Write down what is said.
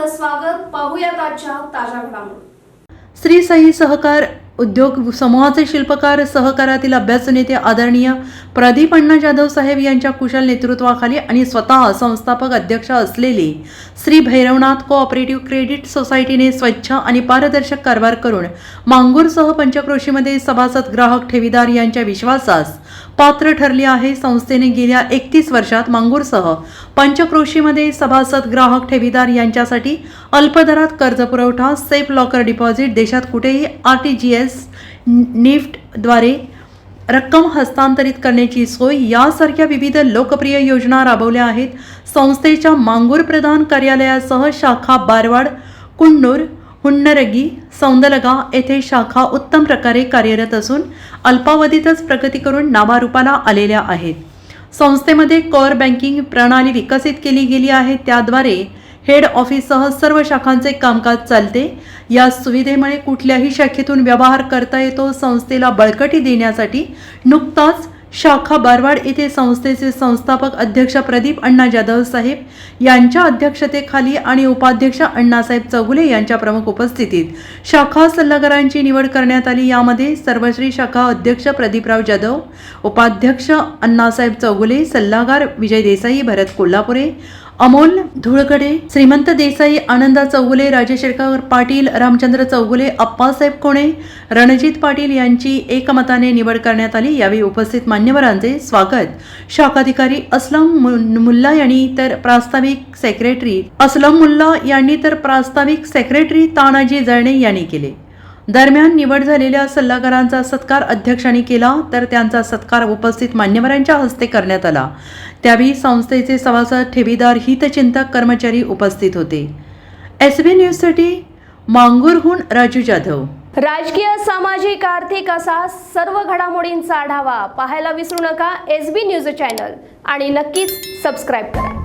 आपलं स्वागत. पाहूयात आजच्या ताज्या घडामोडी. श्री साई सहकार उद्योग समूहाचे शिल्पकार सहकारातील अभ्यासू नेते आदरणीय प्रदीप अण्णा जाधव साहेब यांच्या कुशल नेतृत्वाखाली आणि स्वतः संस्थापक अध्यक्ष असलेले श्री भैरवनाथ कोऑपरेटिव्ह क्रेडिट सोसायटीने स्वच्छ आणि पारदर्शक कारभार करून मांगूरसह पंचक्रोशीमध्ये सभासद ग्राहक ठेवीदार यांच्या विश्वासास पात्र ठरले आहे. संस्थेने गेल्या 31 वर्षात मांगूरसह पंचक्रोशीमध्ये सभासद ग्राहक ठेवीदार यांच्यासाठी अल्पदरात कर्ज पुरवठा, सेफ लॉकर डिपॉझिट, देशात कुठेही RTGS निफ्टद्वारे रक्कम हस्तांतरित करण्याची सोय यासारख्या विविध लोकप्रिय योजना राबवल्या आहेत. संस्थेच्या मांगूर प्रधान कार्यालयासह शाखा बारवाड, कुन्नूर, हुन्नरगी, सौंदलगा येथे शाखा उत्तम प्रकारे कार्यरत असून अल्पावधीतच प्रगती करून नावारूपाला आलेल्या आहेत. संस्थेमध्ये कोर बँकिंग प्रणाली विकसित केली गेली आहे. त्याद्वारे हेड ऑफिससह सर्व शाखांचे कामकाज चालते. या सुविधेमुळे कुठल्याही शाखेतून व्यवहार करता येतो. संस्थेला बळकटी देण्यासाठी नुकताच शाखा बारवाड येथे संस्थेचे संस्थापक अध्यक्ष प्रदीप अण्णा जाधव साहेब यांच्या अध्यक्षतेखाली आणि उपाध्यक्ष अण्णासाहेब चौगुले यांच्या प्रमुख उपस्थितीत शाखा सल्लागारांची निवड करण्यात आली. यामध्ये सर्वश्री शाखा अध्यक्ष प्रदीपराव जाधव, उपाध्यक्ष अण्णासाहेब चौगुले, सल्लागार विजय देसाई, भरत कोल्हापुरे, अमोल धुळगडे, श्रीमंत देसाई, आनंदा चौगुले, राजेशेखर पाटील, रामचंद्र चौगुले, अप्पासाहेब कोणे, रणजित पाटील यांची एकमताने निवड करण्यात आली. यावेळी उपस्थित मान्यवरांचे स्वागत शाखाधिकारी असलम मुल्ला यांनी तर प्रास्ताविक सेक्रेटरी तानाजी जळणे यांनी केले. दरम्यान निवड झालेल्या सल्लागारांचा सत्कार अध्यक्षांनी केला, तर त्यांचा सत्कार उपस्थित मान्यवरांच्या हस्ते करण्यात आला. त्यावेळी संस्थेचे सभासद, ठेवीदार, हितचिंतक, कर्मचारी उपस्थित होते. SB न्यूजसाठी मांगूरहून राजू जाधव. राजकीय, सामाजिक, आर्थिक असा सर्व घडामोडींचा आढावा पाहायला विसरू नका SB न्यूज चॅनल आणि नक्कीच सबस्क्राईब करा.